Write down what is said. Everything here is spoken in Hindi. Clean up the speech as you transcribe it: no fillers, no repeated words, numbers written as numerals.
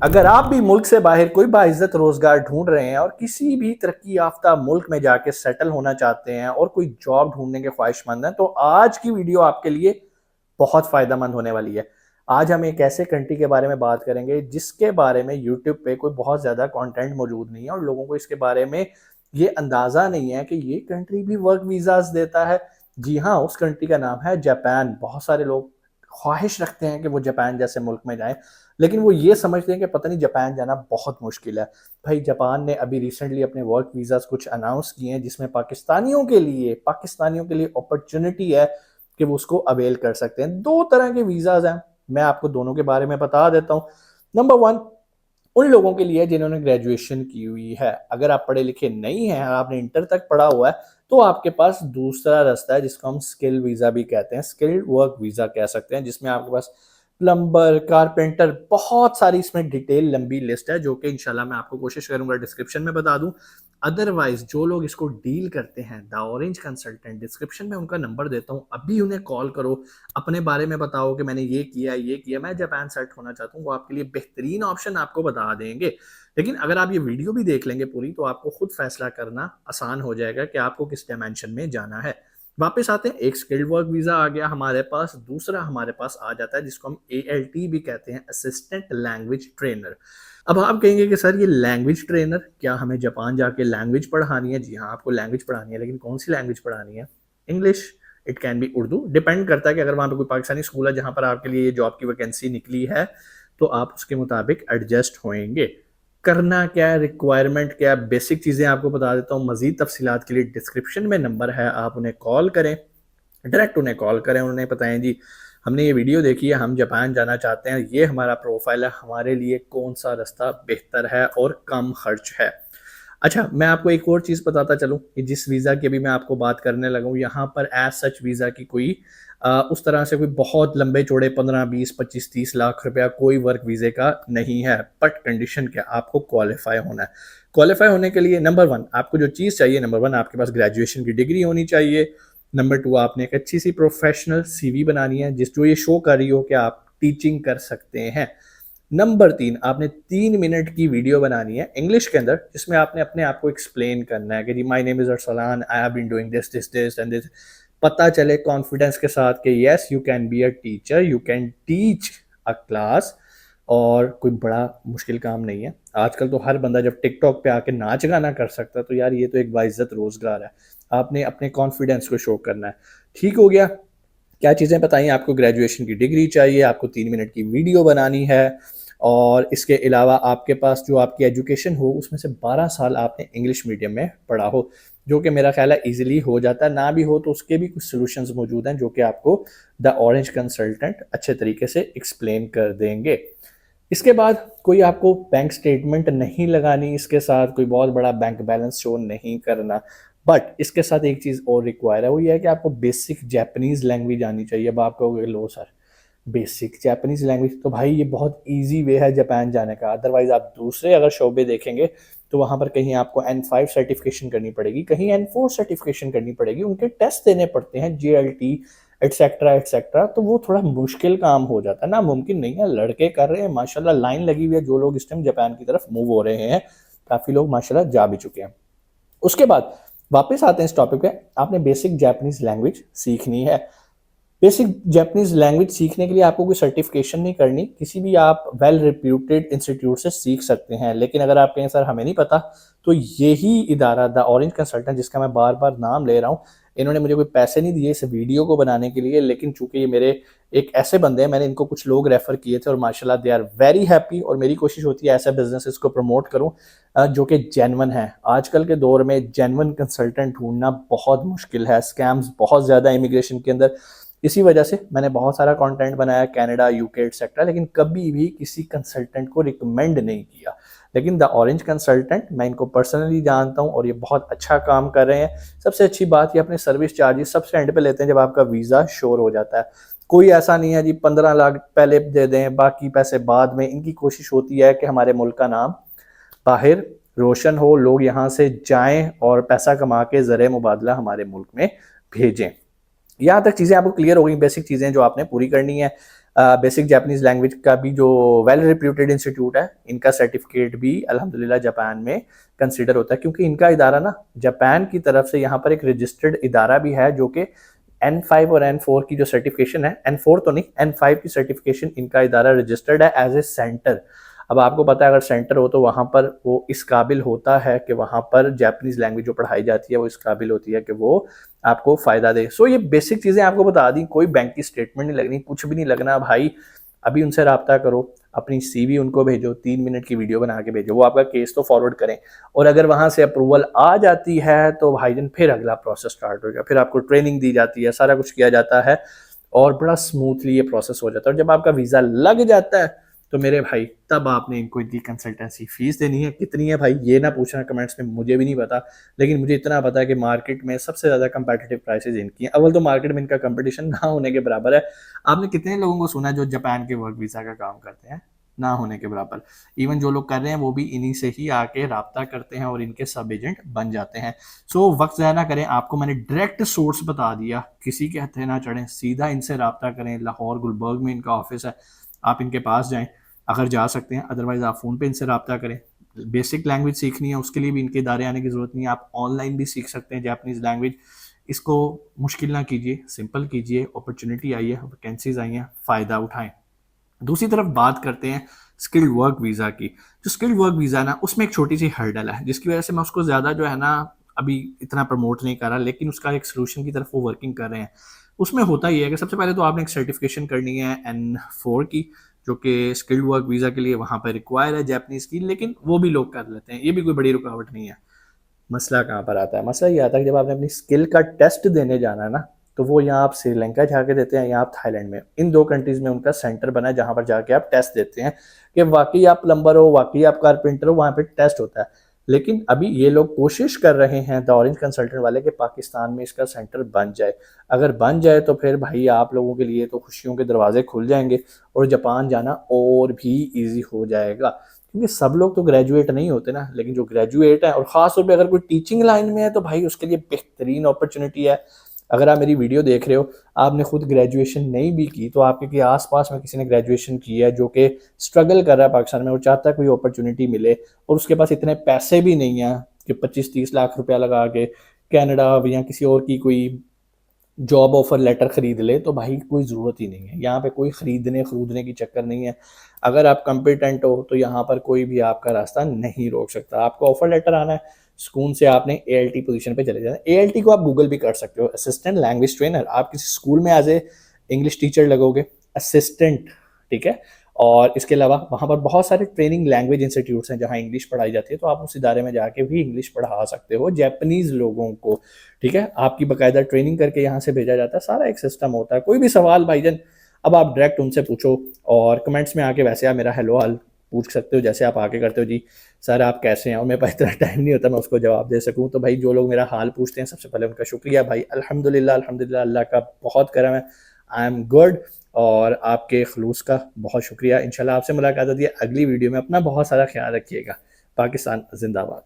अगर आप भी मुल्क से बाहर कोई बाइज्जत रोजगार ढूंढ रहे हैं और किसी भी तरक्की याफ्ता मुल्क में जाके सेटल होना चाहते हैं और कोई जॉब ढूंढने के ख्वाहिशमंद हैं, तो आज की वीडियो आपके लिए बहुत फायदेमंद होने वाली है। आज हम एक ऐसे कंट्री के बारे में बात करेंगे जिसके बारे में यूट्यूब पे कोई बहुत ज्यादा कंटेंट मौजूद नहीं है और लोगों को इसके बारे में ये अंदाजा नहीं है कि ये कंट्री भी वर्क वीजास देता है। जी हाँ, उस कंट्री का नाम है जापान। बहुत सारे लोग ख्वाहिश रखते हैं कि वो जापान जैसे मुल्क में जाएं, लेकिन वो ये समझते हैं कि पता नहीं जापान जाना बहुत मुश्किल है। भाई, जापान ने अभी रिसेंटली अपने वर्क वीज़ास कुछ अनाउंस किए हैं जिसमें पाकिस्तानियों के लिए अपॉर्चुनिटी है कि वो उसको अवेल कर सकते हैं। दो तरह के वीज़ाज हैं, मैं आपको दोनों के बारे में बता देता हूँ। नंबर वन उन लोगों के लिए जिन्होंने ग्रेजुएशन की हुई है। अगर आप पढ़े लिखे नहीं हैं, आपने इंटर तक पढ़ा हुआ है, तो आपके पास दूसरा रास्ता है जिसको हम स्किल वीज़ा भी कहते हैं, स्किल्ड वर्क वीज़ा कह सकते हैं, जिसमें आपके पास प्लम्बर, कारपेंटर, बहुत सारी इसमें डिटेल लंबी लिस्ट है जो कि इंशाल्लाह मैं आपको कोशिश करूंगा डिस्क्रिप्शन में बता दूं। अदरवाइज जो लोग इसको डील करते हैं, द ऑरेंज कंसल्टेंट, डिस्क्रिप्शन में उनका नंबर देता हूं, अभी उन्हें कॉल करो, अपने बारे में बताओ कि मैंने ये किया, मैं जापान सेट होना चाहता हूँ। वो आपके लिए बेहतरीन ऑप्शन आपको बता देंगे। लेकिन अगर आप ये वीडियो भी देख लेंगे पूरी, तो आपको खुद फैसला करना आसान हो जाएगा कि आपको किस डायमेंशन में जाना है। वापस आते हैं, एक स्किल्ड वर्क वीजा आ गया हमारे पास, दूसरा हमारे पास आ जाता है जिसको हम ALT भी कहते हैं, असिस्टेंट लैंग्वेज ट्रेनर। अब आप कहेंगे कि सर ये लैंग्वेज ट्रेनर, क्या हमें जापान जाके लैंग्वेज पढ़ानी है? जी हाँ, आपको लैंग्वेज पढ़ानी है, लेकिन कौन सी लैंग्वेज पढ़ानी है? English, it can be Urdu, depend करता है कि अगर वहाँ पे कोई पाकिस्तानी स्कूल है जहाँ पर आपके लिए ये जॉब की वैकेंसी निकली है, तो आप उसके मुताबिक एडजस्ट होंगे। करना क्या है, रिक्वायरमेंट क्या है, बेसिक चीज़ें आपको बता देता हूँ। मजीद तफसीलात के लिए डिस्क्रिप्शन में नंबर है, आप उन्हें कॉल करें, डायरेक्ट उन्हें कॉल करें, उन्हें बताएं जी हमने ये वीडियो देखी है, हम जापान जाना चाहते हैं, ये हमारा प्रोफाइल है, हमारे लिए कौन सा रास्ता बेहतर है और कम खर्च है। अच्छा, मैं आपको एक और चीज़ बताता चलूँ कि जिस वीज़ा की अभी मैं आपको बात करने लगा हूँ, यहाँ पर एज सच वीज़ा की कोई उस तरह से कोई बहुत लंबे चौड़े 15, 20, 25, 30 लाख रुपया कोई वर्क वीज़े का नहीं है। बट कंडीशन क्या, आपको क्वालिफाई होना है। क्वालिफाई होने के लिए नंबर वन आपको जो चीज़ चाहिए, नंबर वन आपके पास ग्रेजुएशन की डिग्री होनी चाहिए। नंबर टू, आपने एक अच्छी सी प्रोफेशनल CV बनानी है जिस जो ये शो कर रही हो कि आप टीचिंग कर सकते हैं। नंबर तीन, आपने 3 मिनट की वीडियो बनानी है इंग्लिश के अंदर जिसमें आपने अपने आप को एक्सप्लेन करना है कि जी my name is Arsalan, I have been doing this this this and this. पता चले कॉन्फिडेंस के साथ कि yes you can be a teacher, you can teach a class. और कोई बड़ा मुश्किल काम नहीं है। आजकल तो हर बंदा जब टिकटॉक पे आके नाच गाना कर सकता है, तो यार ये तो एक बाइज्जत रोजगार है। आपने अपने कॉन्फिडेंस को शो करना है। ठीक हो गया? क्या चीज़ें बताइए? आपको ग्रेजुएशन की डिग्री चाहिए, आपको 3 मिनट की वीडियो बनानी है, और इसके अलावा आपके पास जो आपकी एजुकेशन हो उसमें से 12 साल आपने इंग्लिश मीडियम में पढ़ा हो, जो कि मेरा ख्याल है ईजिली हो जाता है। ना भी हो तो उसके भी कुछ सोल्यूशंस मौजूद हैं जो कि आपको द ऑरेंज कंसल्टेंट अच्छे तरीके से एक्सप्लेन कर देंगे। इसके बाद कोई आपको बैंक स्टेटमेंट नहीं लगानी, इसके साथ कोई बहुत बड़ा बैंक बैलेंस शो नहीं करना। बट इसके साथ एक चीज़ और रिक्वायर है, वो ये है कि आपको बेसिक जैपनीज लैंग्वेज आनी चाहिए। अब आप कहोगे लो सर, बेसिक जापानीज लैंग्वेज, तो भाई ये बहुत इजी वे है जापान जाने का। अदरवाइज आप दूसरे अगर शोबे देखेंगे तो वहां पर कहीं आपको N5 सर्टिफिकेशन करनी पड़ेगी, कहीं N4 सर्टिफिकेशन करनी पड़ेगी, उनके टेस्ट देने पड़ते हैं, JLT एटसेट्रा एटसेट्रा। तो वो थोड़ा मुश्किल काम हो जाता है, ना मुमकिन नहीं है। लड़के कर रहे हैं माशाल्लाह, लाइन लगी हुई है, जो लोग इस टाइम जापान की तरफ मूव हो रहे हैं, काफी लोग माशाल्लाह जा भी चुके हैं। उसके बाद वापस आते हैं इस टॉपिक पे, आपने बेसिक जापानीज लैंग्वेज सीखनी है। बेसिक जापानीज लैंग्वेज सीखने के लिए आपको कोई सर्टिफिकेशन नहीं करनी, किसी भी आप वेल रिप्यूटेड इंस्टीट्यूट से सीख सकते हैं। लेकिन अगर आप कहें सर हमें नहीं पता, तो यही इदारा द ऑरेंज कंसल्टेंट, जिसका मैं बार बार नाम ले रहा हूँ, इन्होंने मुझे कोई पैसे नहीं दिए इस वीडियो को बनाने के लिए, लेकिन चूंकि ये मेरे एक ऐसे बंदे हैं, मैंने इनको कुछ लोग रेफर किए थे और माशाल्लाह दे आर वेरी हैप्पी। और मेरी कोशिश होती है ऐसे बिजनेसेस को प्रमोट करूं जो कि जेन्युइन है। आजकल के दौर में जेन्युइन कंसल्टेंट ढूंढना बहुत मुश्किल है, स्कैम्स बहुत ज़्यादा इमिग्रेशन के अंदर। इसी वजह से मैंने बहुत सारा कंटेंट बनाया कनाडा, UK एक्सेट्रा, लेकिन कभी भी किसी कंसल्टेंट को रिकमेंड नहीं किया। लेकिन द ऑरेंज कंसल्टेंट, मैं इनको पर्सनली जानता हूँ और ये बहुत अच्छा काम कर रहे हैं। सबसे अच्छी बात, ये अपने सर्विस चार्जेस सबसे एंड पे लेते हैं जब आपका वीज़ा श्योर हो जाता है। कोई ऐसा नहीं है जी 15 लाख पहले दे दें बाकी पैसे बाद में। इनकी कोशिश होती है कि हमारे मुल्क का नाम बाहर रोशन हो, लोग यहाँ से जाएं और पैसा कमा के ज़र मुबादला हमारे मुल्क में भेजें। यहाँ तक चीज़ें आपको क्लियर हो गई, बेसिक चीज़ें जो आपने पूरी करनी है। बेसिक जापानीज लैंग्वेज का भी जो वेल रिप्यूटेड इंस्टीट्यूट है, इनका सर्टिफिकेट भी अल्हम्दुलिल्लाह जापान में कंसिडर होता है, क्योंकि इनका इदारा ना जापान की तरफ से यहाँ पर एक रजिस्टर्ड इदारा भी है, जो कि N5 और N4 की जो सर्टिफिकेशन है, N4 तो नहीं, N5 की सर्टिफिकेशन इनका इदारा रजिस्टर्ड है एज ए सेंटर। अब आपको पता है अगर सेंटर हो तो वहाँ पर वो इस काबिल होता है कि वहाँ पर जापानीज लैंग्वेज जो पढ़ाई जाती है वो इस काबिल होती है कि वो आपको फ़ायदा दे। सो ये बेसिक चीज़ें आपको बता दी, कोई बैंक की स्टेटमेंट नहीं लगनी, कुछ भी नहीं लगना भाई। अभी उनसे रब्ता करो, अपनी सीवी उनको भेजो, 3 मिनट की वीडियो बना के भेजो, वो आपका केस तो फॉरवर्ड करें, और अगर वहाँ से अप्रूवल आ जाती है तो भाईजान फिर अगला प्रोसेस स्टार्ट होगा, फिर आपको ट्रेनिंग दी जाती है, सारा कुछ किया जाता है और बड़ा स्मूथली ये प्रोसेस हो जाता है। और जब आपका वीज़ा लग जाता है तो मेरे भाई तब आपने इनको इनकी कंसल्टेंसी फीस देनी है। कितनी है भाई ये ना पूछना कमेंट्स में, मुझे भी नहीं पता, लेकिन मुझे इतना पता है कि मार्केट में सबसे ज़्यादा कंपेटिटिव प्राइसेस इनकी हैं। अव्वल तो मार्केट में इनका कंपटीशन ना होने के बराबर है। आपने कितने लोगों को सुना जो जापान के वर्क वीज़ा का काम करते हैं, ना होने के बराबर। इवन जो लोग कर रहे हैं वो भी इन्हीं से ही आके राब्ता करते हैं और इनके सब एजेंट बन जाते हैं। सो वक्त ज़ाया ना करें, आपको मैंने डायरेक्ट सोर्स बता दिया, किसी के हथे ना चढ़ें, सीधा इनसे राब्ता करें। लाहौर गुलबर्ग में इनका ऑफिस है, आप इनके पास जाएं अगर जा सकते हैं, अदरवाइज आप फ़ोन पे इनसे रब्ता करें। बेसिक लैंग्वेज सीखनी है उसके लिए भी इनके इदारे आने की ज़रूरत नहीं है, आप ऑनलाइन भी सीख सकते हैं जापानीज़ लैंग्वेज। इसको मुश्किल ना कीजिए, सिंपल कीजिए, अपॉर्चुनिटी आई है, वैकेंसीज आई हैं, फ़ायदा उठाएं। दूसरी तरफ बात करते हैं स्किल्ड वर्क वीज़ा की। जो स्किल्ड वर्क वीज़ा है ना, उसमें एक छोटी सी हर्डल है जिसकी वजह से मैं उसको ज़्यादा जो है ना अभी इतना प्रमोट नहीं कर रहा, लेकिन उसका एक सोल्यूशन की तरफ वो वर्किंग कर रहे हैं। उसमें होता ही है कि सबसे पहले तो आपने एक सर्टिफिकेशन करनी है N4 की, जो कि स्किल्ड वर्क वीज़ा के लिए वहाँ पर रिक्वायर है जापानीज़ की, लेकिन वो भी लोग कर लेते हैं, ये भी कोई बड़ी रुकावट नहीं है। मसला कहाँ पर आता है? मसला ये आता है कि जब आपने अपनी स्किल का टेस्ट देने जाना है ना, तो वो यहाँ आप श्रीलंका जाके देते हैं या आप थाईलैंड में, इन 2 कंट्रीज़ में उनका सेंटर बना है जहाँ पर जाके आप टेस्ट देते हैं कि वाक़ई आप प्लम्बर हो, वाक़ई आप कारपेंटर हो, वहाँ पे टेस्ट होता है। लेकिन अभी ये लोग कोशिश कर रहे हैं द ऑरेंज कंसल्टेंट वाले कि पाकिस्तान में इसका सेंटर बन जाए। अगर बन जाए तो फिर भाई आप लोगों के लिए तो खुशियों के दरवाजे खुल जाएँगे और जापान जाना और भी ईज़ी हो जाएगा। क्योंकि सब लोग तो ग्रेजुएट नहीं होते ना, लेकिन जो ग्रेजुएट है और ख़ास तौर पे अगर कोई टीचिंग लाइन में है तो भाई उसके लिए बेहतरीन अपॉर्चुनिटी है। अगर आप मेरी वीडियो देख रहे हो, आपने खुद ग्रेजुएशन नहीं भी की, तो आपके कि आस-पास में किसी ने ग्रेजुएशन की है जो कि स्ट्रगल कर रहा है पाकिस्तान में और चाहता है कोई अपॉर्चुनिटी मिले, और उसके पास इतने पैसे भी नहीं हैं कि 25-30 लाख रुपया लगा के कनाडा या किसी और की कोई जॉब ऑफर लेटर खरीद ले, तो भाई कोई ज़रूरत ही नहीं है। यहाँ पे कोई खरीदने की चक्कर नहीं है। अगर आप कॉम्पिटेंट हो तो यहाँ पर कोई भी आपका रास्ता नहीं रोक सकता। आपको ऑफर लेटर आना है, सुकून से आपने ALT पोजीशन पे चले जाना है। ALT को आप गूगल भी कर सकते हो, असिस्टेंट लैंग्वेज ट्रेनर। आप किसी स्कूल में एज ए इंग्लिश टीचर लगोगे, असिस्टेंट, ठीक है। और इसके अलावा वहाँ पर बहुत सारे ट्रेनिंग लैंग्वेज इंस्टीट्यूट्स हैं जहाँ इंग्लिश पढ़ाई जाती है, तो आप उस इदारे में जाके भी इंग्लिश पढ़ा सकते हो जापानीज़ लोगों को, ठीक है। आपकी बाकायदा ट्रेनिंग करके यहाँ से भेजा जाता है, सारा एक सिस्टम होता है। कोई भी सवाल भाईजान अब आप डायरेक्ट उनसे पूछो, और कमेंट्स में आके वैसे आप मेरा हेलो हाल पूछ सकते हो जैसे आप आके करते हो, जी सर आप कैसे हैं, और मेरे पास इतना टाइम नहीं होता मैं उसको जवाब दे सकूँ। तो भाई जो लोग मेरा हाल पूछते हैं सबसे पहले उनका शुक्रिया भाई, अल्हम्दुलिल्लाह अल्हम्दुलिल्लाह, अल्लाह का बहुत करम है, आई एम गुड। और आपके खलूस का बहुत शुक्रिया। इंशाल्लाह आपसे मुलाकात होती है अगली वीडियो में। अपना बहुत सारा ख्याल रखिएगा। पाकिस्तान जिंदाबाद।